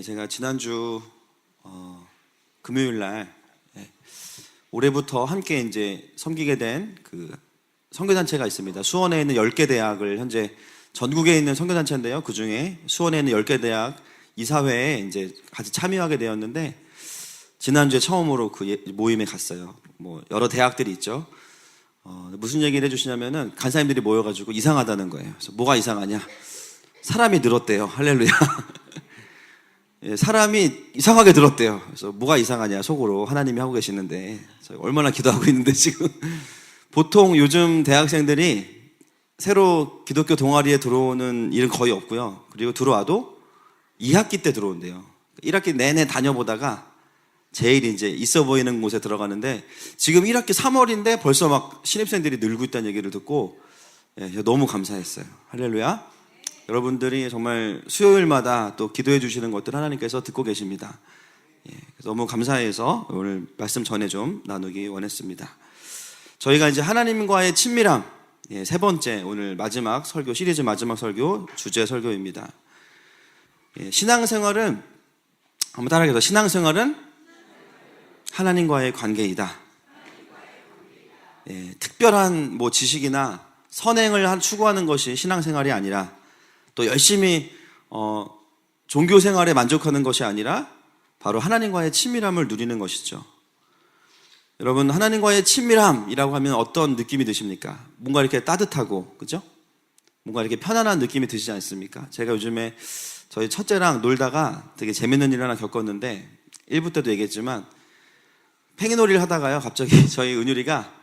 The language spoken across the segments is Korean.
제가 지난주 금요일 날 올해부터 함께 이제 섬기게 된 그 선교단체가 있습니다. 수원에 있는 10개 대학을 현재 전국에 있는 선교단체인데요. 그 중에 수원에 있는 10개 대학 이사회에 이제 같이 참여하게 되었는데 지난주에 처음으로 그 모임에 갔어요. 뭐 여러 대학들이 있죠. 무슨 얘기를 해주시냐면은 간사님들이 모여가지고 이상하다는 거예요. 그래서 뭐가 이상하냐? 사람이 늘었대요. 할렐루야. 예, 사람이 이상하게 늘었대요. 그래서 뭐가 이상하냐? 속으로 하나님이 하고 계시는데 얼마나 기도하고 있는데 지금 보통 요즘 대학생들이 새로 기독교 동아리에 들어오는 일은 거의 없고요. 그리고 들어와도 2학기 때 들어온대요. 1학기 내내 다녀보다가 제일 이제 있어 보이는 곳에 들어가는데 지금 1학기 3월인데 벌써 막 신입생들이 늘고 있다는 얘기를 듣고 너무 감사했어요. 할렐루야. 여러분들이 정말 수요일마다 또 기도해 주시는 것들 하나님께서 듣고 계십니다. 너무 감사해서 오늘 말씀 전에 좀 나누기 원했습니다. 저희가 이제 하나님과의 친밀함 세 번째 오늘 마지막 설교 시리즈 마지막 설교 주제 설교입니다. 신앙생활은 한번 따라해서 신앙생활은 하나님과의 관계이다. 특별한 뭐 지식이나 선행을 추구하는 것이 신앙생활이 아니라 또 열심히 종교생활에 만족하는 것이 아니라 바로 하나님과의 친밀함을 누리는 것이죠. 여러분 하나님과의 친밀함이라고 하면 어떤 느낌이 드십니까? 뭔가 이렇게 따뜻하고 그죠? 뭔가 이렇게 편안한 느낌이 드시지 않습니까? 제가 요즘에 저희 첫째랑 놀다가 되게 재밌는 일 하나 겪었는데 1부 때도 얘기했지만 팽이놀이를 하다가요 갑자기 저희 은율이가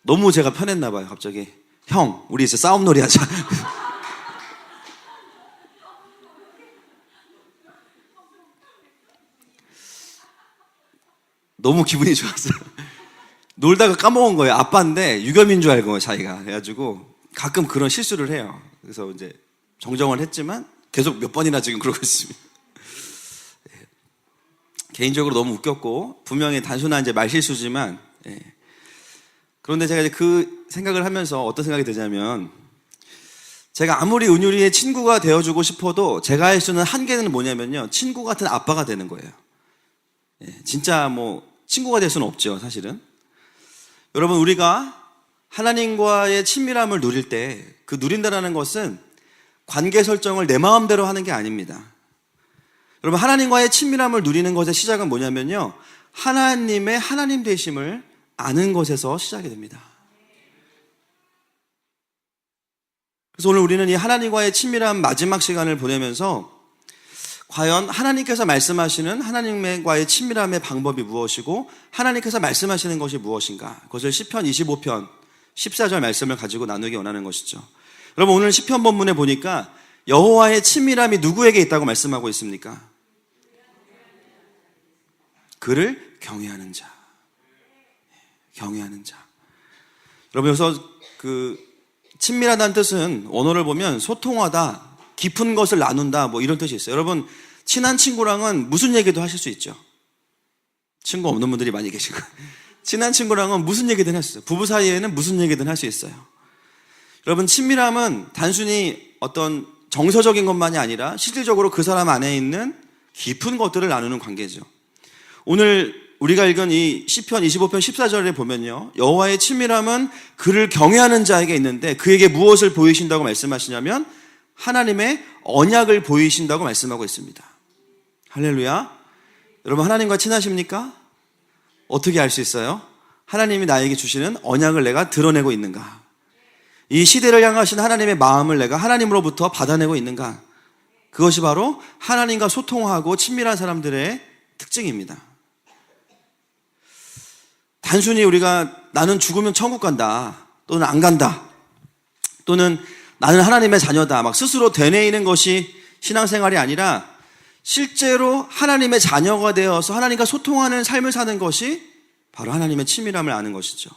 너무 제가 편했나 봐요. 갑자기 형 우리 이제 싸움놀이 하자. 너무 기분이 좋았어요. 놀다가 까먹은 거예요. 아빠인데 유겸인 줄 알고 자기가. 그래가지고 가끔 그런 실수를 해요. 그래서 이제 정정을 했지만 계속 몇 번이나 지금 그러고 있습니다. 개인적으로 너무 웃겼고 분명히 단순한 이제 말실수지만 그런데 제가 이제 그 생각을 하면서 어떤 생각이 드냐면 제가 아무리 은율이의 친구가 되어주고 싶어도 제가 할 수 있는 한계는 뭐냐면요 친구 같은 아빠가 되는 거예요. 진짜 뭐 친구가 될 수는 없죠 사실은. 여러분 우리가 하나님과의 친밀함을 누릴 때 그 누린다라는 것은 관계 설정을 내 마음대로 하는 게 아닙니다. 여러분 하나님과의 친밀함을 누리는 것의 시작은 뭐냐면요 하나님의 하나님 되심을 아는 것에서 시작이 됩니다. 그래서 오늘 우리는 이 하나님과의 친밀한 마지막 시간을 보내면서 과연 하나님께서 말씀하시는 하나님과의 친밀함의 방법이 무엇이고 하나님께서 말씀하시는 것이 무엇인가 그것을 시편 25편 14절 말씀을 가지고 나누기 원하는 것이죠. 여러분 오늘 시편 본문에 보니까 여호와의 친밀함이 누구에게 있다고 말씀하고 있습니까? 그를 경외하는 자. 경외하는 자. 여러분 여기서 그 친밀하다는 뜻은 원어를 보면 소통하다 깊은 것을 나눈다 뭐 이런 뜻이 있어요. 여러분 친한 친구랑은 무슨 얘기도 하실 수 있죠. 친구 없는 분들이 많이 계시고 친한 친구랑은 무슨 얘기든 할 수 있어요. 부부 사이에는 무슨 얘기든 할 수 있어요. 여러분 친밀함은 단순히 어떤 정서적인 것만이 아니라 실질적으로 그 사람 안에 있는 깊은 것들을 나누는 관계죠. 오늘 우리가 읽은 이 시편 25편 14절에 보면요 여호와의 친밀함은 그를 경외하는 자에게 있는데 그에게 무엇을 보이신다고 말씀하시냐면 하나님의 언약을 보이신다고 말씀하고 있습니다. 할렐루야. 여러분 하나님과 친하십니까? 어떻게 알 수 있어요? 하나님이 나에게 주시는 언약을 내가 드러내고 있는가? 이 시대를 향하신 하나님의 마음을 내가 하나님으로부터 받아내고 있는가? 그것이 바로 하나님과 소통하고 친밀한 사람들의 특징입니다. 단순히 우리가 나는 죽으면 천국 간다 또는 안 간다 또는 나는 하나님의 자녀다 막 스스로 되뇌이는 것이 신앙생활이 아니라 실제로 하나님의 자녀가 되어서 하나님과 소통하는 삶을 사는 것이 바로 하나님의 친밀함을 아는 것이죠.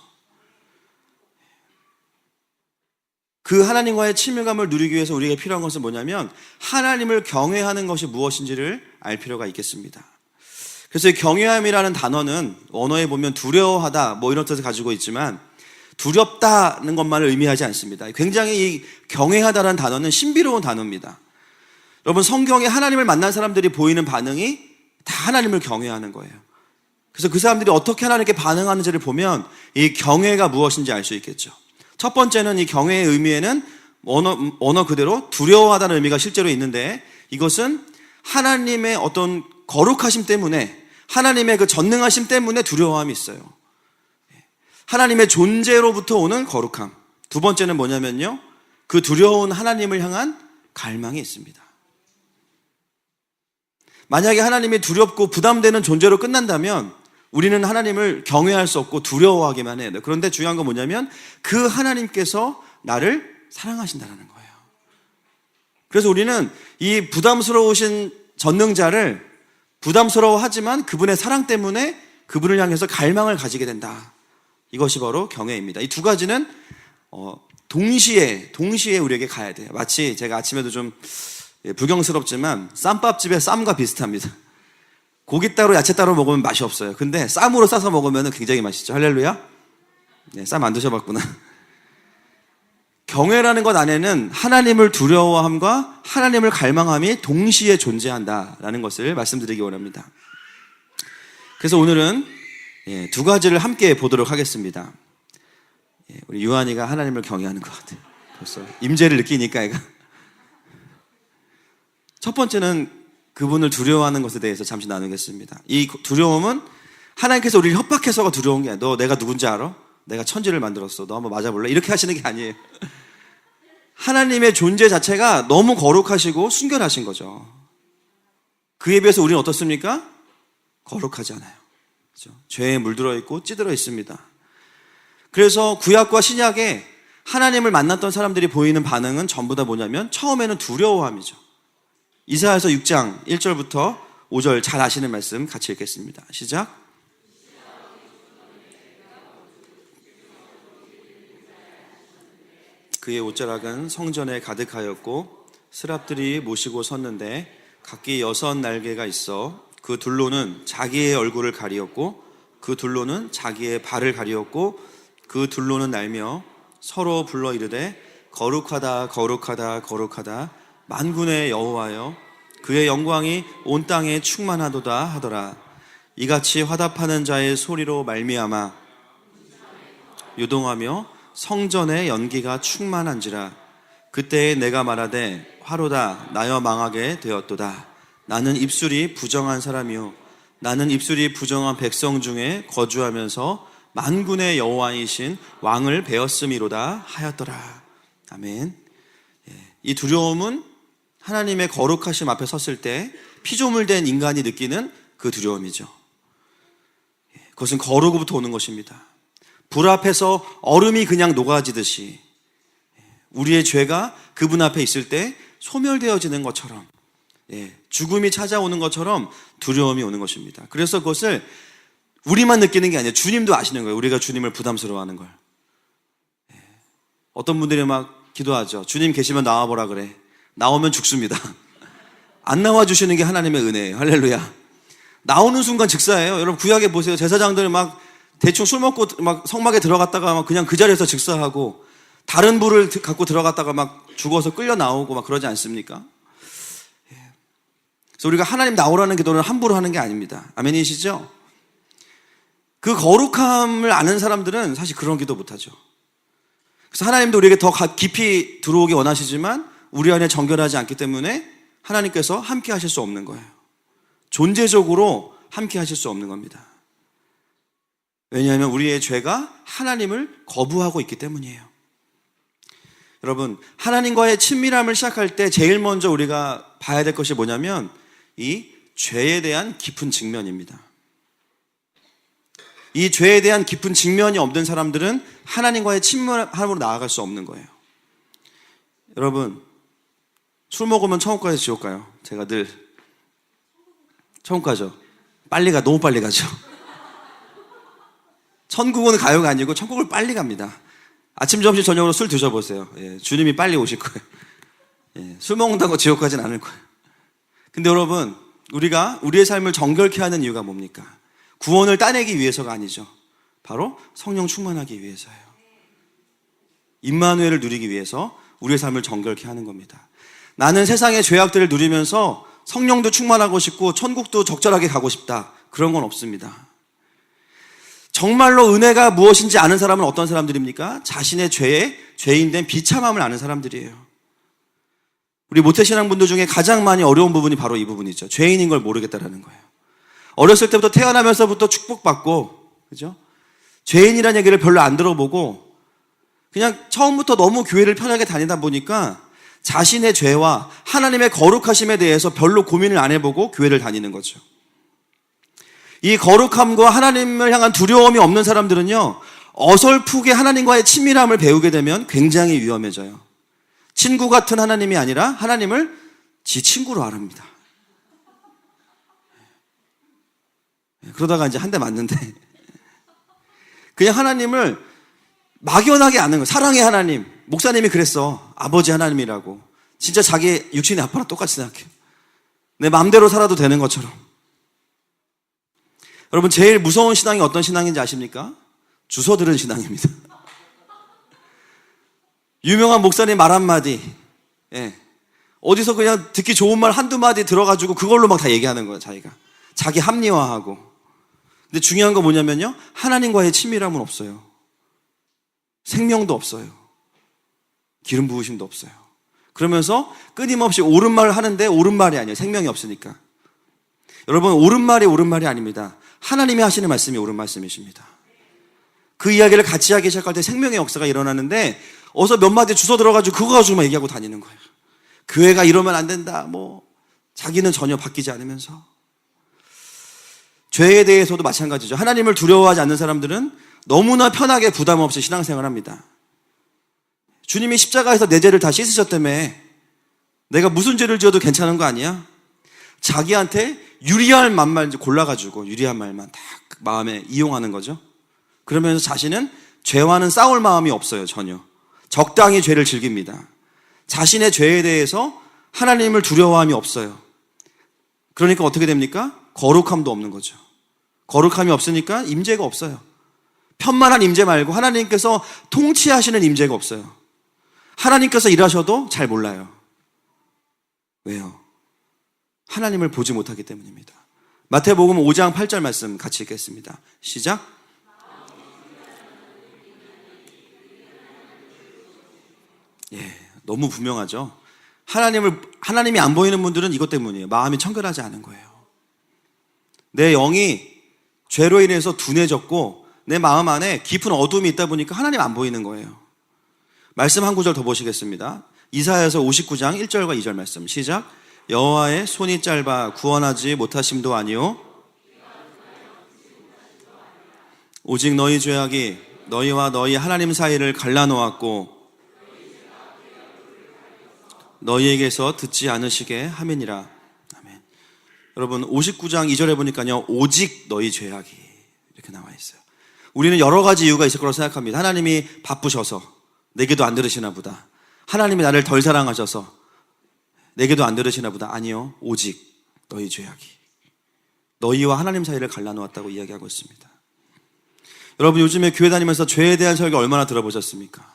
그 하나님과의 친밀감을 누리기 위해서 우리에게 필요한 것은 뭐냐면 하나님을 경외하는 것이 무엇인지를 알 필요가 있겠습니다. 그래서 이 경외함이라는 단어는 언어에 보면 두려워하다 뭐 이런 뜻을 가지고 있지만 두렵다는 것만을 의미하지 않습니다. 굉장히 이 경외하다라는 단어는 신비로운 단어입니다. 여러분, 성경에 하나님을 만난 사람들이 보이는 반응이 다 하나님을 경외하는 거예요. 그래서 그 사람들이 어떻게 하나님께 반응하는지를 보면 이 경외가 무엇인지 알 수 있겠죠. 첫 번째는 이 경외의 의미에는 언어 그대로 두려워하다는 의미가 실제로 있는데, 이것은 하나님의 어떤 거룩하심 때문에, 하나님의 그 전능하심 때문에 두려워함이 있어요. 하나님의 존재로부터 오는 거룩함. 두 번째는 뭐냐면요, 그 두려운 하나님을 향한 갈망이 있습니다. 만약에 하나님이 두렵고 부담되는 존재로 끝난다면 우리는 하나님을 경외할 수 없고 두려워하기만 해요. 그런데 중요한 건 뭐냐면 그 하나님께서 나를 사랑하신다는 거예요. 그래서 우리는 이 부담스러우신 전능자를 부담스러워하지만 그분의 사랑 때문에 그분을 향해서 갈망을 가지게 된다. 이것이 바로 경외입니다. 이 두 가지는 동시에 우리에게 가야 돼요. 마치 제가 아침에도 좀 불경스럽지만 쌈밥집의 쌈과 비슷합니다. 고기 따로 야채 따로 먹으면 맛이 없어요. 근데 쌈으로 싸서 먹으면 굉장히 맛있죠. 할렐루야. 네, 쌈 안 드셔봤구나. 경외라는 것 안에는 하나님을 두려워함과 하나님을 갈망함이 동시에 존재한다라는 것을 말씀드리기 원합니다. 그래서 오늘은 두 가지를 함께 보도록 하겠습니다. 우리 유한이가 하나님을 경외하는 것 같아요. 벌써 임재를 느끼니까 애가. 첫 번째는 그분을 두려워하는 것에 대해서 잠시 나누겠습니다. 이 두려움은 하나님께서 우리를 협박해서가 두려운 게 아니야. 너 내가 누군지 알아? 내가 천지를 만들었어. 너 한번 맞아볼래? 이렇게 하시는 게 아니에요. 하나님의 존재 자체가 너무 거룩하시고 순결하신 거죠. 그에 비해서 우리는 어떻습니까? 거룩하지 않아요. 그렇죠? 죄에 물들어 있고 찌들어 있습니다. 그래서 구약과 신약에 하나님을 만났던 사람들이 보이는 반응은 전부 다 뭐냐면 처음에는 두려워함이죠. 이사야서 6장 1절부터 5절 잘 아시는 말씀 같이 읽겠습니다. 시작. 그의 옷자락은 성전에 가득하였고 스랍들이 모시고 섰는데 각기 6 날개가 있어 그 둘로는 자기의 얼굴을 가리었고 그 둘로는 자기의 발을 가리었고 그 둘로는 날며 서로 불러 이르되 거룩하다 거룩하다 거룩하다 만군의 여호와여 그의 영광이 온 땅에 충만하도다 하더라. 이같이 화답하는 자의 소리로 말미암아 요동하며 성전의 연기가 충만한지라. 그때에 내가 말하되 화로다 나여 망하게 되었도다. 나는 입술이 부정한 사람이요 나는 입술이 부정한 백성 중에 거주하면서 만군의 여호와이신 왕을 배웠음이로다 하였더라. 아멘. 이 두려움은 하나님의 거룩하심 앞에 섰을 때 피조물된 인간이 느끼는 그 두려움이죠. 그것은 거룩으로부터 오는 것입니다. 불 앞에서 얼음이 그냥 녹아지듯이 우리의 죄가 그분 앞에 있을 때 소멸되어지는 것처럼, 죽음이 찾아오는 것처럼 두려움이 오는 것입니다. 그래서 그것을 우리만 느끼는 게 아니에요. 주님도 아시는 거예요. 우리가 주님을 부담스러워하는 걸. 어떤 분들이 막 기도하죠. 주님 계시면 나와보라 그래. 나오면 죽습니다. 안 나와주시는 게 하나님의 은혜예요. 할렐루야. 나오는 순간 즉사예요. 여러분 구약에 보세요. 제사장들 막 대충 술 먹고 막 성막에 들어갔다가 막 그냥 그 자리에서 즉사하고 다른 불을 갖고 들어갔다가 막 죽어서 끌려 나오고 막 그러지 않습니까? 그래서 우리가 하나님 나오라는 기도는 함부로 하는 게 아닙니다. 아멘이시죠? 그 거룩함을 아는 사람들은 사실 그런 기도 못하죠. 그래서 하나님도 우리에게 더 깊이 들어오기 원하시지만 우리 안에 정결하지 않기 때문에 하나님께서 함께 하실 수 없는 거예요. 존재적으로 함께 하실 수 없는 겁니다. 왜냐하면 우리의 죄가 하나님을 거부하고 있기 때문이에요. 여러분, 하나님과의 친밀함을 시작할 때 제일 먼저 우리가 봐야 될 것이 뭐냐면 이 죄에 대한 깊은 직면입니다. 이 죄에 대한 깊은 직면이 없는 사람들은 하나님과의 친밀함으로 나아갈 수 없는 거예요. 여러분, 술 먹으면 천국 가요, 지옥 가요? 제가 늘 천국 가죠. 너무 빨리 가죠. 천국은 가요가 아니고 천국을 빨리 갑니다. 아침, 점심, 저녁으로 술 드셔보세요. 주님이 빨리 오실 거예요. 술 먹는다고 지옥 가진 않을 거예요. 근데 여러분, 우리가 우리의 삶을 정결케 하는 이유가 뭡니까? 구원을 따내기 위해서가 아니죠. 바로 성령 충만하기 위해서예요. 임마누엘을 누리기 위해서 우리의 삶을 정결케 하는 겁니다. 나는 세상의 죄악들을 누리면서 성령도 충만하고 싶고 천국도 적절하게 가고 싶다. 그런 건 없습니다. 정말로 은혜가 무엇인지 아는 사람은 어떤 사람들입니까? 자신의 죄에 죄인된 비참함을 아는 사람들이에요. 우리 모태신앙분들 중에 가장 많이 어려운 부분이 바로 이 부분이죠. 죄인인 걸 모르겠다라는 거예요. 어렸을 때부터 태어나면서부터 축복받고, 그죠? 죄인이라는 얘기를 별로 안 들어보고 그냥 처음부터 너무 교회를 편하게 다니다 보니까 자신의 죄와 하나님의 거룩하심에 대해서 별로 고민을 안 해보고 교회를 다니는 거죠. 이 거룩함과 하나님을 향한 두려움이 없는 사람들은요, 어설프게 하나님과의 친밀함을 배우게 되면 굉장히 위험해져요. 친구 같은 하나님이 아니라 하나님을 지 친구로 알아봅니다. 그러다가 이제 한 대 맞는데 그냥 하나님을 막연하게 아는 거예요. 사랑의 하나님. 목사님이 그랬어. 아버지 하나님이라고. 진짜 자기 육신의 아빠랑 똑같이 생각해요. 내 마음대로 살아도 되는 것처럼. 여러분, 제일 무서운 신앙이 어떤 신앙인지 아십니까? 주워 들은 신앙입니다. 유명한 목사님 말 한마디, 어디서 그냥 듣기 좋은 말 한두 마디 들어가지고 그걸로 막 다 얘기하는 거예요, 자기가. 자기 합리화하고. 근데 중요한 건 뭐냐면요, 하나님과의 친밀함은 없어요. 생명도 없어요. 기름 부으심도 없어요. 그러면서 끊임없이 옳은 말을 하는데 옳은 말이 아니에요. 생명이 없으니까. 여러분, 옳은 말이 아닙니다. 하나님이 하시는 말씀이 옳은 말씀이십니다. 그 이야기를 같이 하기 시작할 때 생명의 역사가 일어나는데 어서 몇 마디 주워 들어가지고 그거 가지고만 얘기하고 다니는 거예요. 교회가 이러면 안 된다. 자기는 전혀 바뀌지 않으면서. 죄에 대해서도 마찬가지죠. 하나님을 두려워하지 않는 사람들은 너무나 편하게 부담 없이 신앙생활을 합니다. 주님이 십자가에서 내 죄를 다 씻으셨다며 내가 무슨 죄를 지어도 괜찮은 거 아니야? 자기한테 유리한 말만 골라가지고 유리한 말만 딱 마음에 이용하는 거죠. 그러면서 자신은 죄와는 싸울 마음이 없어요. 전혀. 적당히 죄를 즐깁니다. 자신의 죄에 대해서 하나님을 두려워함이 없어요. 그러니까 어떻게 됩니까? 거룩함도 없는 거죠. 거룩함이 없으니까 임재가 없어요. 편만한 임재 말고 하나님께서 통치하시는 임재가 없어요. 하나님께서 일하셔도 잘 몰라요. 왜요? 하나님을 보지 못하기 때문입니다. 마태복음 5장 8절 말씀 같이 읽겠습니다. 시작. 너무 분명하죠. 하나님이 안 보이는 분들은 이것 때문이에요. 마음이 청결하지 않은 거예요. 내 영이 죄로 인해서 둔해졌고 내 마음 안에 깊은 어둠이 있다 보니까 하나님 안 보이는 거예요. 말씀 한 구절 더 보시겠습니다. 이사야서 59장 1절과 2절 말씀 시작. 여호와의 손이 짧아 구원하지 못하심도 아니요 오직 너희 죄악이 너희와 너희 하나님 사이를 갈라놓았고 너희에게서 듣지 않으시게 함이니라. 아멘. 여러분 59장 2절에 보니까요, 오직 너희 죄악이 이렇게 나와 있어요. 우리는 여러 가지 이유가 있을 거라고 생각합니다. 하나님이 바쁘셔서 내게도 안 들으시나 보다. 하나님이 나를 덜 사랑하셔서 내게도 안 들으시나 보다. 아니요, 오직 너희 죄악이 너희와 하나님 사이를 갈라놓았다고 이야기하고 있습니다. 여러분, 요즘에 교회 다니면서 죄에 대한 설교 얼마나 들어보셨습니까?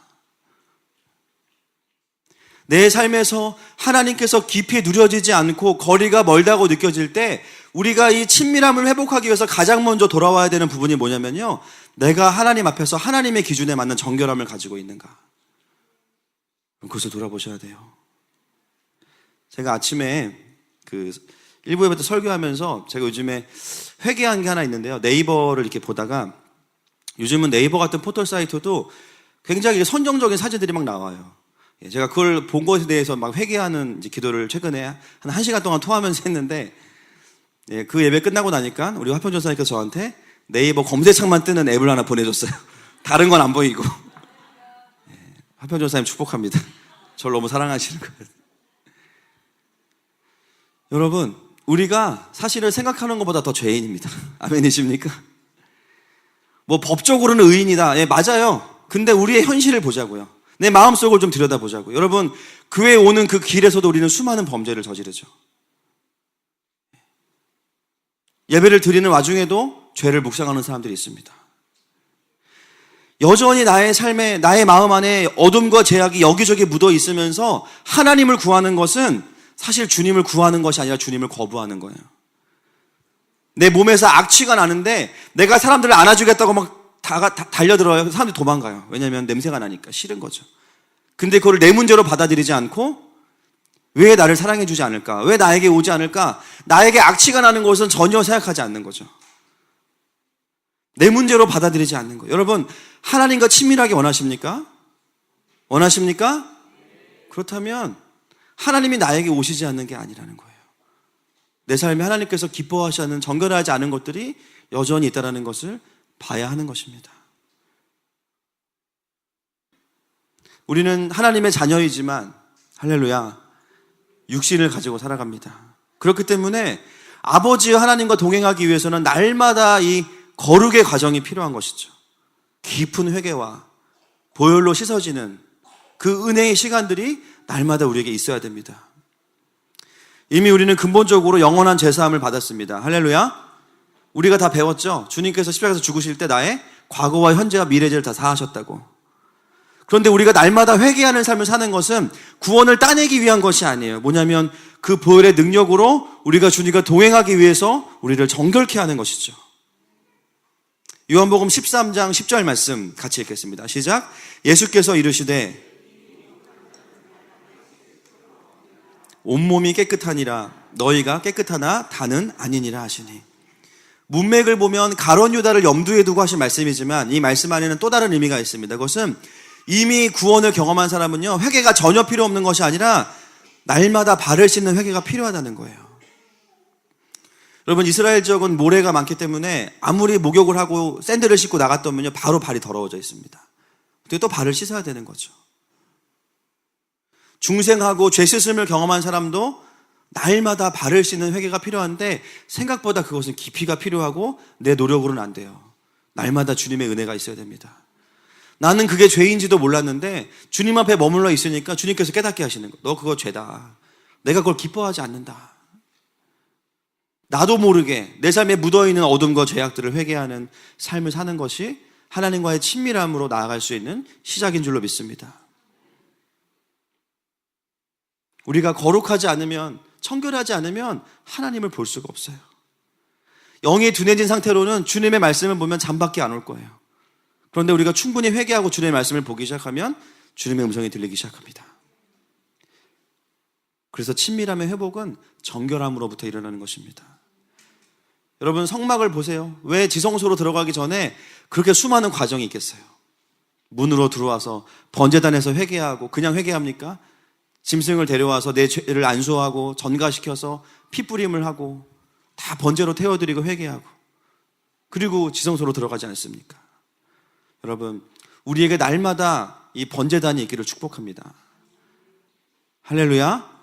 내 삶에서 하나님께서 깊이 누려지지 않고 거리가 멀다고 느껴질 때 우리가 이 친밀함을 회복하기 위해서 가장 먼저 돌아와야 되는 부분이 뭐냐면요, 내가 하나님 앞에서 하나님의 기준에 맞는 정결함을 가지고 있는가, 그것을 돌아보셔야 돼요. 제가 아침에 일부 예배 때 설교하면서 제가 요즘에 회개한 게 하나 있는데요, 네이버를 이렇게 보다가 요즘은 네이버 같은 포털 사이트도 굉장히 선정적인 사진들이 막 나와요. 제가 그걸 본 것에 대해서 막 회개하는 기도를 최근에 한 1시간 동안 토하면서 했는데, 그 예배 끝나고 나니까 우리 화평 전사님께서 저한테 네이버 검색창만 뜨는 앱을 하나 보내줬어요. 다른 건 안 보이고. 화평 전사님 축복합니다. 저를 너무 사랑하시는 거예요. 여러분, 우리가 사실을 생각하는 것보다 더 죄인입니다. 아멘이십니까? 법적으로는 의인이다. 맞아요. 근데 우리의 현실을 보자고요. 내 마음속을 좀 들여다보자고요. 여러분, 교회에 오는 그 길에서도 우리는 수많은 범죄를 저지르죠. 예배를 드리는 와중에도 죄를 묵상하는 사람들이 있습니다. 여전히 나의 삶에, 나의 마음 안에 어둠과 죄악이 여기저기 묻어 있으면서 하나님을 구하는 것은 사실 주님을 구하는 것이 아니라 주님을 거부하는 거예요. 내 몸에서 악취가 나는데 내가 사람들을 안아주겠다고 막 달려들어요. 사람들이 도망가요. 왜냐하면 냄새가 나니까 싫은 거죠. 근데 그걸 내 문제로 받아들이지 않고 왜 나를 사랑해 주지 않을까? 왜 나에게 오지 않을까? 나에게 악취가 나는 것은 전혀 생각하지 않는 거죠. 내 문제로 받아들이지 않는 거예요. 여러분, 하나님과 친밀하게 원하십니까? 원하십니까? 그렇다면 하나님이 나에게 오시지 않는 게 아니라는 거예요. 내 삶에 하나님께서 기뻐하시지 않는, 정결하지 않은 것들이 여전히 있다는 것을 봐야 하는 것입니다. 우리는 하나님의 자녀이지만 할렐루야, 육신을 가지고 살아갑니다. 그렇기 때문에 아버지와 하나님과 동행하기 위해서는 날마다 이 거룩의 과정이 필요한 것이죠. 깊은 회개와 보혈로 씻어지는 그 은혜의 시간들이 날마다 우리에게 있어야 됩니다. 이미 우리는 근본적으로 영원한 죄사함을 받았습니다. 할렐루야. 우리가 다 배웠죠. 주님께서 십자가에서 죽으실 때 나의 과거와 현재와 미래죄를 다 사하셨다고. 그런데 우리가 날마다 회개하는 삶을 사는 것은 구원을 따내기 위한 것이 아니에요. 뭐냐면 그 보혈의 능력으로 우리가 주님과 동행하기 위해서 우리를 정결케 하는 것이죠. 요한복음 13장 10절 말씀 같이 읽겠습니다. 시작. 예수께서 이르시되 온몸이 깨끗하니라 너희가 깨끗하나 다는 아니니라 하시니. 문맥을 보면 가룟 유다를 염두에 두고 하신 말씀이지만 이 말씀 안에는 또 다른 의미가 있습니다. 그것은 이미 구원을 경험한 사람은요, 회개가 전혀 필요 없는 것이 아니라 날마다 발을 씻는 회개가 필요하다는 거예요. 여러분, 이스라엘 지역은 모래가 많기 때문에 아무리 목욕을 하고 샌들을 신고 나갔다면요, 바로 발이 더러워져 있습니다. 근데 또 발을 씻어야 되는 거죠. 중생하고 죄 씻음을 경험한 사람도 날마다 발을 씻는 회개가 필요한데 생각보다 그것은 깊이가 필요하고 내 노력으로는 안 돼요. 날마다 주님의 은혜가 있어야 됩니다. 나는 그게 죄인지도 몰랐는데 주님 앞에 머물러 있으니까 주님께서 깨닫게 하시는 거예요. 너 그거 죄다. 내가 그걸 기뻐하지 않는다. 나도 모르게 내 삶에 묻어있는 어둠과 죄악들을 회개하는 삶을 사는 것이 하나님과의 친밀함으로 나아갈 수 있는 시작인 줄로 믿습니다. 우리가 거룩하지 않으면, 청결하지 않으면 하나님을 볼 수가 없어요. 영이 둔해진 상태로는 주님의 말씀을 보면 잠밖에 안 올 거예요. 그런데 우리가 충분히 회개하고 주님의 말씀을 보기 시작하면 주님의 음성이 들리기 시작합니다. 그래서 친밀함의 회복은 정결함으로부터 일어나는 것입니다. 여러분, 성막을 보세요. 왜 지성소로 들어가기 전에 그렇게 수많은 과정이 있겠어요? 문으로 들어와서 번제단에서 회개하고, 그냥 회개합니까? 짐승을 데려와서 내 죄를 안수하고 전가시켜서 피뿌림을 하고 다 번제로 태워드리고 회개하고, 그리고 지성소로 들어가지 않습니까? 여러분, 우리에게 날마다 이 번제단이 있기를 축복합니다. 할렐루야.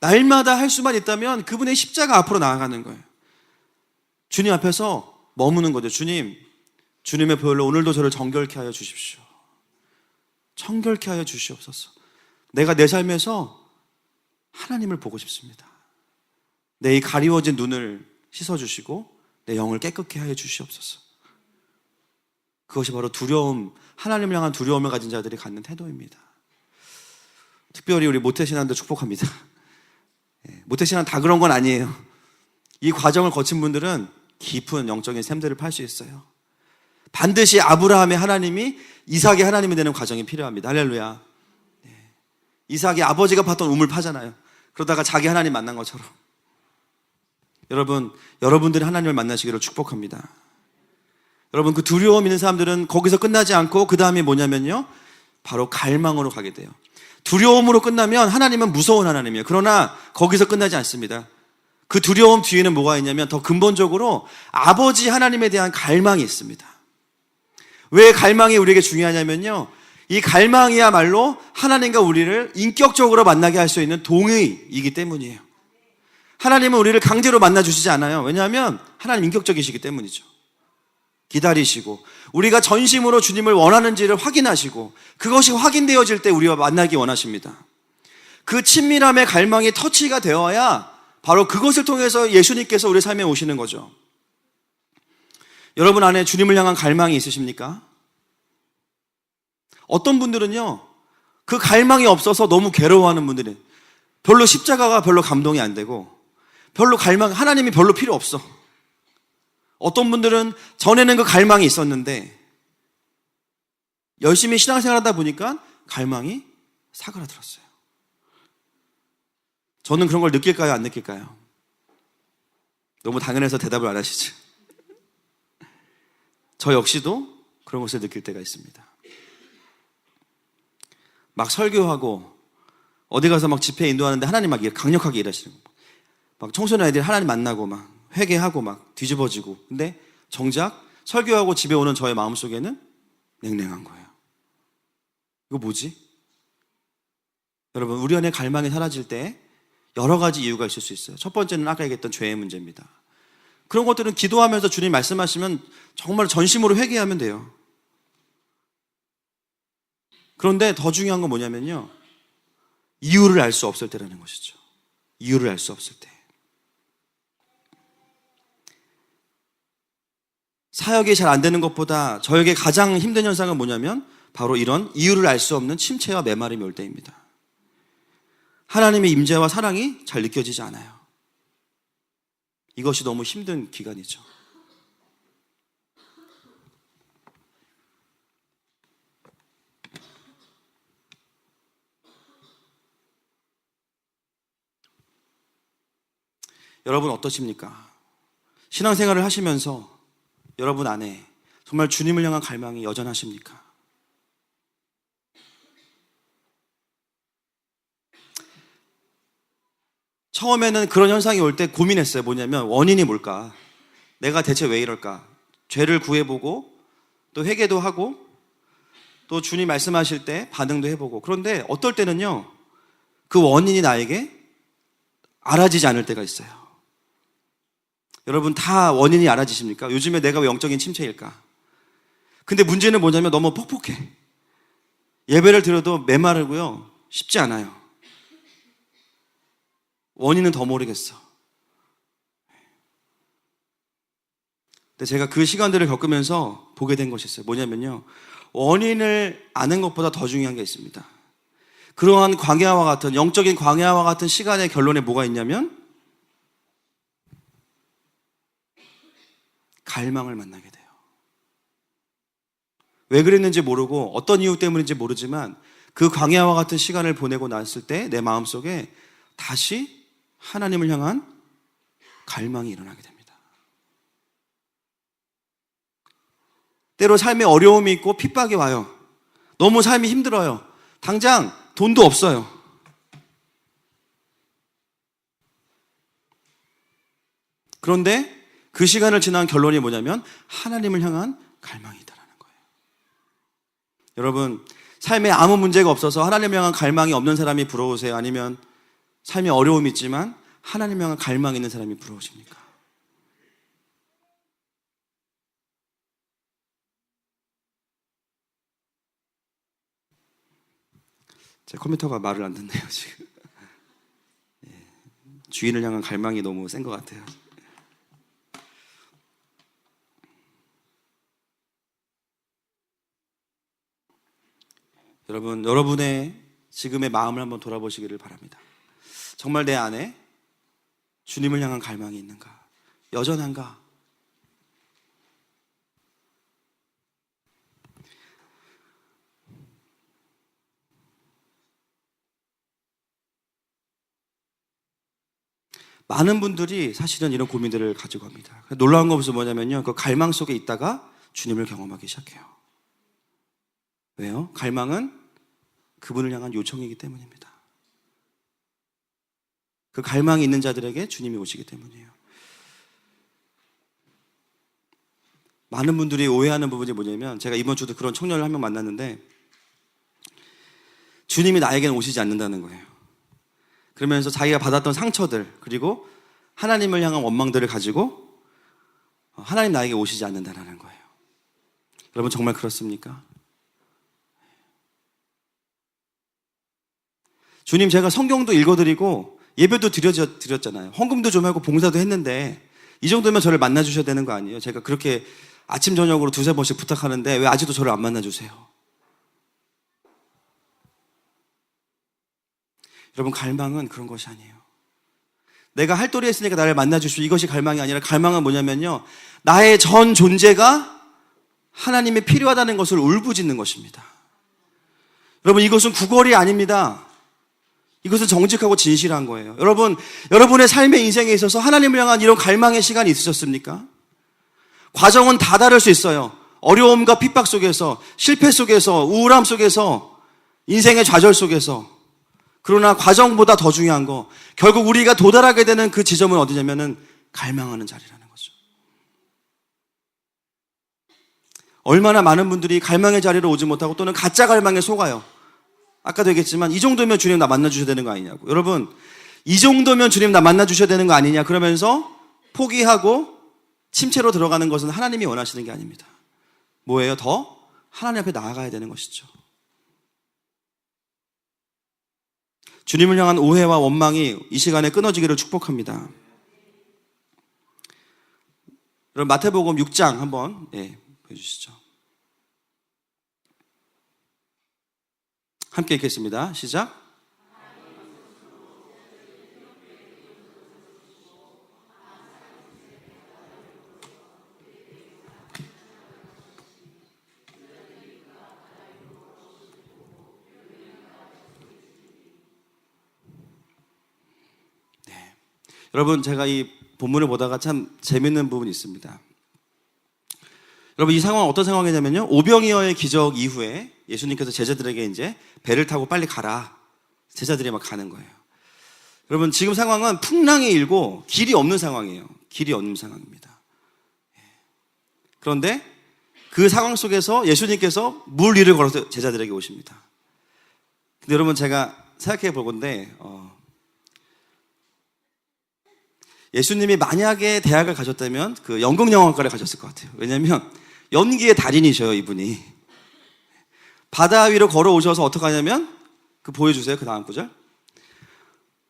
날마다 할 수만 있다면 그분의 십자가 앞으로 나아가는 거예요. 주님 앞에서 머무는 거죠. 주님, 주님의 보혈로 오늘도 저를 정결케 하여 주십시오. 정결케 하여 주시옵소서. 내가 내 삶에서 하나님을 보고 싶습니다. 내 이 가리워진 눈을 씻어주시고 내 영을 깨끗게 하여 주시옵소서. 그것이 바로 두려움, 하나님을 향한 두려움을 가진 자들이 갖는 태도입니다. 특별히 우리 모태신앙도 축복합니다. 모태신앙 다 그런 건 아니에요. 이 과정을 거친 분들은 깊은 영적인 샘들을 팔 수 있어요. 반드시 아브라함의 하나님이 이삭의 하나님이 되는 과정이 필요합니다. 할렐루야. 이삭이 아버지가 팠던 우물 파잖아요. 그러다가 자기 하나님 만난 것처럼. 여러분들이 하나님을 만나시기를 축복합니다. 여러분, 그 두려움 있는 사람들은 거기서 끝나지 않고 그 다음이 뭐냐면요, 바로 갈망으로 가게 돼요. 두려움으로 끝나면 하나님은 무서운 하나님이에요. 그러나 거기서 끝나지 않습니다. 그 두려움 뒤에는 뭐가 있냐면 더 근본적으로 아버지 하나님에 대한 갈망이 있습니다. 왜 갈망이 우리에게 중요하냐면요, 이 갈망이야말로 하나님과 우리를 인격적으로 만나게 할 수 있는 동의이기 때문이에요. 하나님은 우리를 강제로 만나주시지 않아요. 왜냐하면 하나님 인격적이시기 때문이죠. 기다리시고 우리가 전심으로 주님을 원하는지를 확인하시고 그것이 확인되어질 때 우리와 만나기 원하십니다. 그 친밀함의 갈망이 터치가 되어야 바로 그것을 통해서 예수님께서 우리 삶에 오시는 거죠. 여러분 안에 주님을 향한 갈망이 있으십니까? 어떤 분들은요, 그 갈망이 없어서 너무 괴로워하는 분들이 별로 십자가가 별로 감동이 안 되고 별로 하나님이 별로 필요 없어. 어떤 분들은 전에는 그 갈망이 있었는데 열심히 신앙생활 하다 보니까 갈망이 사그라들었어요. 저는 그런 걸 느낄까요? 안 느낄까요? 너무 당연해서 대답을 안 하시죠. 저 역시도 그런 것을 느낄 때가 있습니다. 막 설교하고 어디 가서 막 집회 인도하는데 하나님 막 강력하게 일하시는 거예요. 막 청소년 애들 하나님 만나고 막 회개하고 막 뒤집어지고. 근데 정작 설교하고 집에 오는 저의 마음속에는 냉랭한 거예요. 이거 뭐지? 여러분, 우리 안에 갈망이 사라질 때 여러 가지 이유가 있을 수 있어요. 첫 번째는 아까 얘기했던 죄의 문제입니다. 그런 것들은 기도하면서 주님 말씀하시면 정말 전심으로 회개하면 돼요. 그런데 더 중요한 건 뭐냐면요, 이유를 알 수 없을 때라는 것이죠. 이유를 알 수 없을 때. 사역이 잘 안 되는 것보다 저에게 가장 힘든 현상은 뭐냐면 바로 이런 이유를 알 수 없는 침체와 메마름이 올 때입니다. 하나님의 임재와 사랑이 잘 느껴지지 않아요. 이것이 너무 힘든 기간이죠. 여러분 어떠십니까? 신앙생활을 하시면서 여러분 안에 정말 주님을 향한 갈망이 여전하십니까? 처음에는 그런 현상이 올 때 고민했어요. 뭐냐면 원인이 뭘까? 내가 대체 왜 이럴까? 죄를 구해보고 또 회개도 하고 또 주님 말씀하실 때 반응도 해보고. 그런데 어떨 때는요, 그 원인이 나에게 알아지지 않을 때가 있어요. 여러분 다 원인이 알아지십니까? 요즘에 내가 왜 영적인 침체일까? 근데 문제는 뭐냐면 너무 퍽퍽해. 예배를 드려도 메마르고요, 쉽지 않아요. 원인은 더 모르겠어. 근데 제가 그 시간들을 겪으면서 보게 된 것이 있어요. 뭐냐면요, 원인을 아는 것보다 더 중요한 게 있습니다. 그러한 광야와 같은, 영적인 광야와 같은 시간의 결론에 뭐가 있냐면 갈망을 만나게 돼요. 왜 그랬는지 모르고 어떤 이유 때문인지 모르지만 그 광야와 같은 시간을 보내고 났을 때 내 마음속에 다시 하나님을 향한 갈망이 일어나게 됩니다. 때로 삶에 어려움이 있고 핍박이 와요. 너무 삶이 힘들어요. 당장 돈도 없어요. 그런데 그 시간을 지난 결론이 뭐냐면 하나님을 향한 갈망이 있다는 거예요. 여러분, 삶에 아무 문제가 없어서 하나님을 향한 갈망이 없는 사람이 부러우세요? 아니면 삶에 어려움이 있지만 하나님을 향한 갈망이 있는 사람이 부러우십니까? 제 컴퓨터가 말을 안 듣네요, 지금. 주인을 향한 갈망이 너무 센 것 같아요. 여러분, 여러분의 지금의 마음을 한번 돌아보시기를 바랍니다. 정말 내 안에 주님을 향한 갈망이 있는가? 여전한가? 많은 분들이 사실은 이런 고민들을 가지고 합니다. 놀라운 것은 뭐냐면요, 그 갈망 속에 있다가 주님을 경험하기 시작해요. 왜요? 갈망은 그분을 향한 요청이기 때문입니다. 그 갈망이 있는 자들에게 주님이 오시기 때문이에요. 많은 분들이 오해하는 부분이 뭐냐면, 제가 이번 주도 그런 청년을 한 명 만났는데 주님이 나에게는 오시지 않는다는 거예요. 그러면서 자기가 받았던 상처들, 그리고 하나님을 향한 원망들을 가지고 하나님 나에게 오시지 않는다는 거예요. 여러분 정말 그렇습니까? 주님, 제가 성경도 읽어드리고 예배도 드렸잖아요. 헌금도 좀 하고 봉사도 했는데 이 정도면 저를 만나주셔야 되는 거 아니에요? 제가 그렇게 아침 저녁으로 두세 번씩 부탁하는데 왜 아직도 저를 안 만나주세요? 여러분, 갈망은 그런 것이 아니에요. 내가 할도리 했으니까 나를 만나주시오, 이것이 갈망이 아니라, 갈망은 뭐냐면요, 나의 전 존재가 하나님이 필요하다는 것을 울부짖는 것입니다. 여러분, 이것은 구걸이 아닙니다. 이것은 정직하고 진실한 거예요. 여러분, 여러분의 삶의 인생에 있어서 하나님을 향한 이런 갈망의 시간이 있으셨습니까? 과정은 다 다를 수 있어요. 어려움과 핍박 속에서, 실패 속에서, 우울함 속에서, 인생의 좌절 속에서. 그러나 과정보다 더 중요한 거, 결국 우리가 도달하게 되는 그 지점은 어디냐면은 갈망하는 자리라는 거죠. 얼마나 많은 분들이 갈망의 자리로 오지 못하고 또는 가짜 갈망에 속아요. 아까도 얘기했지만 이 정도면 주님 나 만나주셔야 되는 거 아니냐고. 여러분, 이 정도면 주님 나 만나주셔야 되는 거 아니냐 그러면서 포기하고 침체로 들어가는 것은 하나님이 원하시는 게 아닙니다. 뭐예요? 더 하나님 앞에 나아가야 되는 것이죠. 주님을 향한 오해와 원망이 이 시간에 끊어지기를 축복합니다. 여러분, 마태복음 6장 한번 보여주시죠. 함께 읽겠습니다. 시작. 여러분, 제가 이 본문을 보다가 참 재밌는 부분이 있습니다. 여러분, 이 상황은 어떤 상황이냐면요, 오병이어의 기적 이후에 예수님께서 제자들에게 이제 배를 타고 빨리 가라, 제자들이 막 가는 거예요. 여러분, 지금 상황은 풍랑이 일고 길이 없는 상황이에요. 길이 없는 상황입니다. 그런데 그 상황 속에서 예수님께서 물 위를 걸어서 제자들에게 오십니다. 근데 여러분, 제가 생각해 보건데 예수님이 만약에 대학을 가셨다면 그 연극영화과를 가셨을 것 같아요. 왜냐하면 연기의 달인이셔요, 이분이. 바다 위로 걸어오셔서 어떻게 하냐면, 그 보여주세요, 그 다음 구절.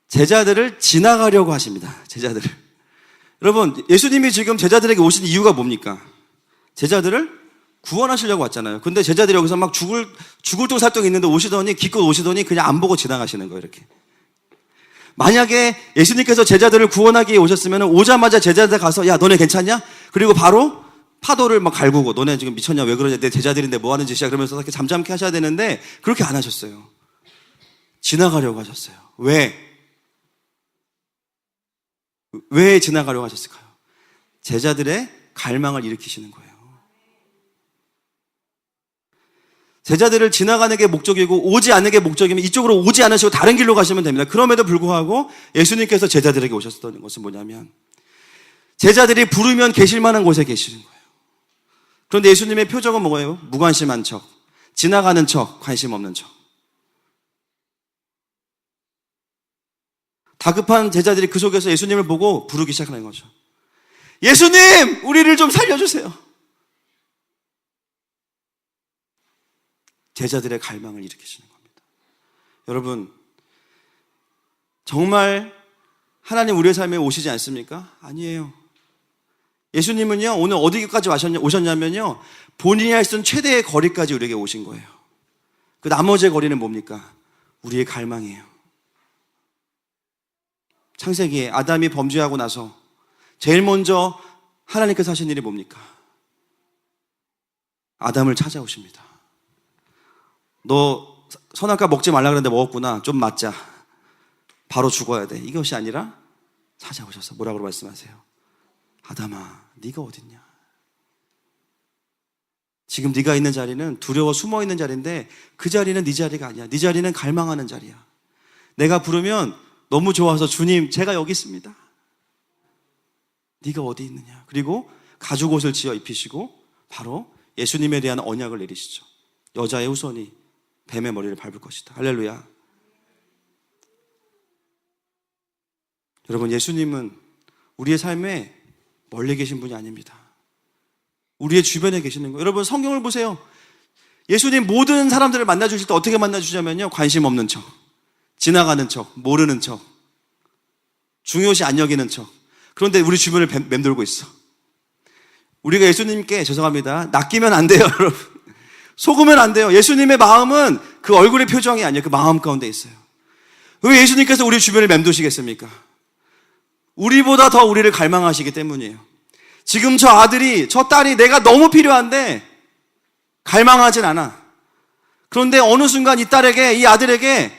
제자들을 지나가려고 하십니다. 제자들을. 여러분, 예수님이 지금 제자들에게 오신 이유가 뭡니까? 제자들을 구원하시려고 왔잖아요. 근데 제자들이 여기서 막 죽을 둥살둥 있는데 기껏 오시더니 그냥 안 보고 지나가시는 거예요, 이렇게. 만약에 예수님께서 제자들을 구원하기 위해 오셨으면 오자마자 제자들 가서, 야, 너네 괜찮냐? 그리고 바로 파도를 막 갈구고, 너네 지금 미쳤냐? 왜 그러냐? 내 제자들인데 뭐 하는 짓이야? 그러면서 이렇게 잠잠케 하셔야 되는데 그렇게 안 하셨어요. 지나가려고 하셨어요. 왜 지나가려고 하셨을까요? 제자들의 갈망을 일으키시는 거예요. 제자들을 지나가는 게 목적이고 오지 않는 게 목적이면 이쪽으로 오지 않으시고 다른 길로 가시면 됩니다. 그럼에도 불구하고 예수님께서 제자들에게 오셨던 것은 뭐냐면, 제자들이 부르면 계실 만한 곳에 계시는 거예요. 그런데 예수님의 표정은 뭐예요? 무관심한 척, 지나가는 척, 관심 없는 척. 다급한 제자들이 그 속에서 예수님을 보고 부르기 시작하는 거죠. 예수님! 우리를 좀 살려주세요. 제자들의 갈망을 일으키시는 겁니다. 여러분, 정말 하나님 우리의 삶에 오시지 않습니까? 아니에요. 예수님은요, 오늘 어디까지 오셨냐면요, 본인이 할 수 있는 최대의 거리까지 우리에게 오신 거예요. 그 나머지의 거리는 뭡니까? 우리의 갈망이에요. 창세기에 아담이 범죄하고 나서 제일 먼저 하나님께서 하신 일이 뭡니까? 아담을 찾아오십니다. 너 선악과 먹지 말라 그랬는데 먹었구나. 좀 맞자. 바로 죽어야 돼. 이것이 아니라 찾아오셔서 뭐라고 말씀하세요? 아담아, 네가 어딨냐? 지금 네가 있는 자리는 두려워 숨어 있는 자리인데 그 자리는 네 자리가 아니야. 네 자리는 갈망하는 자리야. 내가 부르면 너무 좋아서, 주님, 제가 여기 있습니다. 네가 어디 있느냐? 그리고 가죽옷을 지어 입히시고 바로 예수님에 대한 언약을 내리시죠. 여자의 후손이 뱀의 머리를 밟을 것이다. 할렐루야. 여러분, 예수님은 우리의 삶에 멀리 계신 분이 아닙니다. 우리의 주변에 계시는 거예요. 여러분, 성경을 보세요. 예수님 모든 사람들을 만나주실 때 어떻게 만나주냐면요, 관심 없는 척, 지나가는 척, 모르는 척, 중요시 안 여기는 척. 그런데 우리 주변을 맴돌고 있어. 우리가 예수님께, 죄송합니다, 낚이면 안 돼요, 여러분. 속으면 안 돼요. 예수님의 마음은 그 얼굴의 표정이 아니에요. 그 마음 가운데 있어요. 왜 예수님께서 우리 주변을 맴도시겠습니까? 우리보다 더 우리를 갈망하시기 때문이에요. 지금 저 아들이, 저 딸이 내가 너무 필요한데 갈망하진 않아. 그런데 어느 순간 이 딸에게, 이 아들에게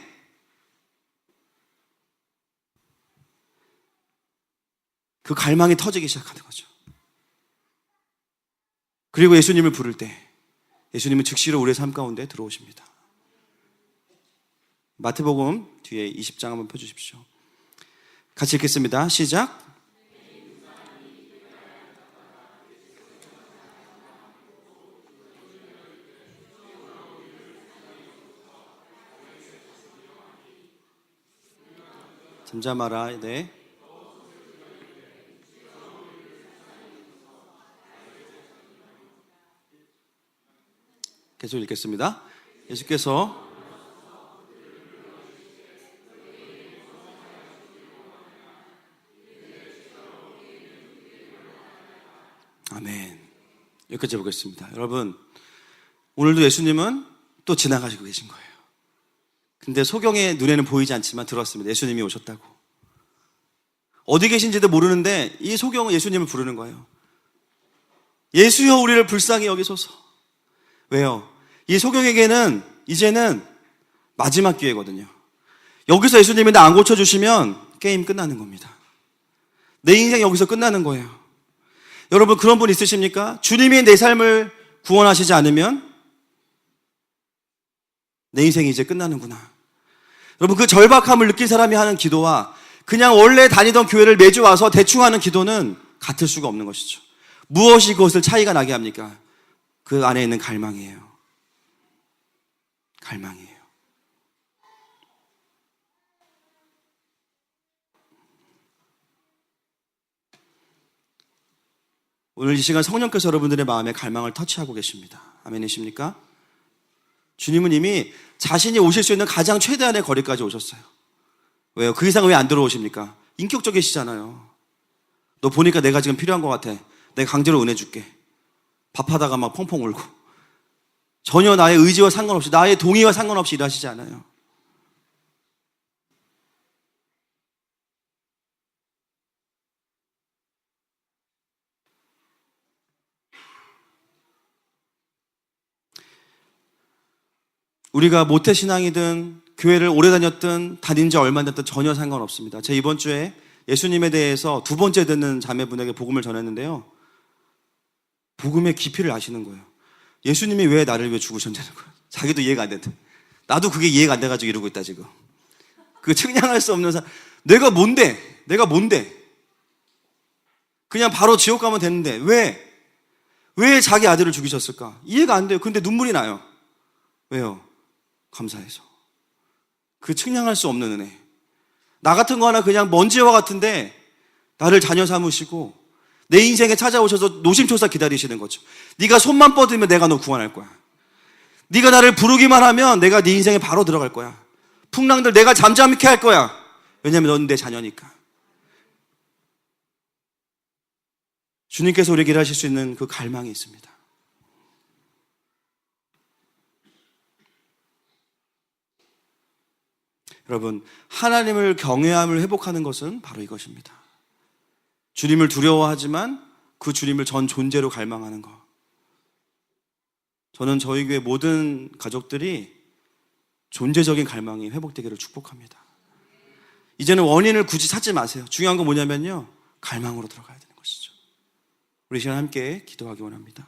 그 갈망이 터지기 시작하는 거죠. 그리고 예수님을 부를 때 예수님은 즉시로 우리의 삶 가운데 들어오십니다. 마태복음 뒤에 20장 한번 펴주십시오. 같이 읽겠습니다. 시작. 잠잠하라. 네. 계속 읽겠습니다. 예수께서 아멘. 여기까지 보겠습니다. 여러분, 오늘도 예수님은 또 지나가시고 계신 거예요. 근데 소경의 눈에는 보이지 않지만 들었습니다. 예수님이 오셨다고. 어디 계신지도 모르는데 이 소경은 예수님을 부르는 거예요. 예수여, 우리를 불쌍히 여기소서. 왜요? 이 소경에게는 이제는 마지막 기회거든요. 여기서 예수님이 나 안 고쳐주시면 게임 끝나는 겁니다. 내 인생 여기서 끝나는 거예요. 여러분, 그런 분 있으십니까? 주님이 내 삶을 구원하시지 않으면 내 인생이 이제 끝나는구나. 여러분, 그 절박함을 느낀 사람이 하는 기도와 그냥 원래 다니던 교회를 매주 와서 대충 하는 기도는 같을 수가 없는 것이죠. 무엇이 그것을 차이가 나게 합니까? 그 안에 있는 갈망이에요. 갈망이에요. 오늘 이 시간 성령께서 여러분들의 마음에 갈망을 터치하고 계십니다. 아멘이십니까? 주님은 이미 자신이 오실 수 있는 가장 최대한의 거리까지 오셨어요. 왜요? 그 이상 왜 안 들어오십니까? 인격적이시잖아요. 너 보니까 내가 지금 필요한 것 같아. 내가 강제로 은혜 줄게. 밥하다가 막 펑펑 울고. 전혀 나의 의지와 상관없이, 나의 동의와 상관없이 일하시지 않아요. 우리가 모태신앙이든 교회를 오래 다녔든 다닌 지 얼마 안 됐든 전혀 상관없습니다. 제가 이번 주에 예수님에 대해서 두 번째 듣는 자매분에게 복음을 전했는데요. 복음의 깊이를 아시는 거예요. 예수님이 왜 나를 위해 죽으셨냐는 거예요. 자기도 이해가 안 된다. 나도 그게 이해가 안 돼가지고 이러고 있다 지금. 그 측량할 수 없는 사람. 내가 뭔데? 그냥 바로 지옥 가면 되는데 왜 자기 아들을 죽이셨을까? 이해가 안 돼요. 근데 눈물이 나요. 왜요? 감사해서. 그 측량할 수 없는 은혜. 나 같은 거 하나 그냥 먼지와 같은데 나를 자녀 삼으시고 내 인생에 찾아오셔서 노심초사 기다리시는 거죠. 네가 손만 뻗으면 내가 너 구원할 거야. 네가 나를 부르기만 하면 내가 네 인생에 바로 들어갈 거야. 풍랑들 내가 잠잠케 할 거야. 왜냐하면 넌 내 자녀니까. 주님께서 우리에게 일하실 수 있는 그 갈망이 있습니다. 여러분, 하나님을 경외함을 회복하는 것은 바로 이것입니다. 주님을 두려워하지만 그 주님을 전 존재로 갈망하는 것. 저는 저희 교회 모든 가족들이 존재적인 갈망이 회복되기를 축복합니다. 이제는 원인을 굳이 찾지 마세요. 중요한 건 뭐냐면요, 갈망으로 들어가야 되는 것이죠. 우리 시간 함께 기도하기 원합니다.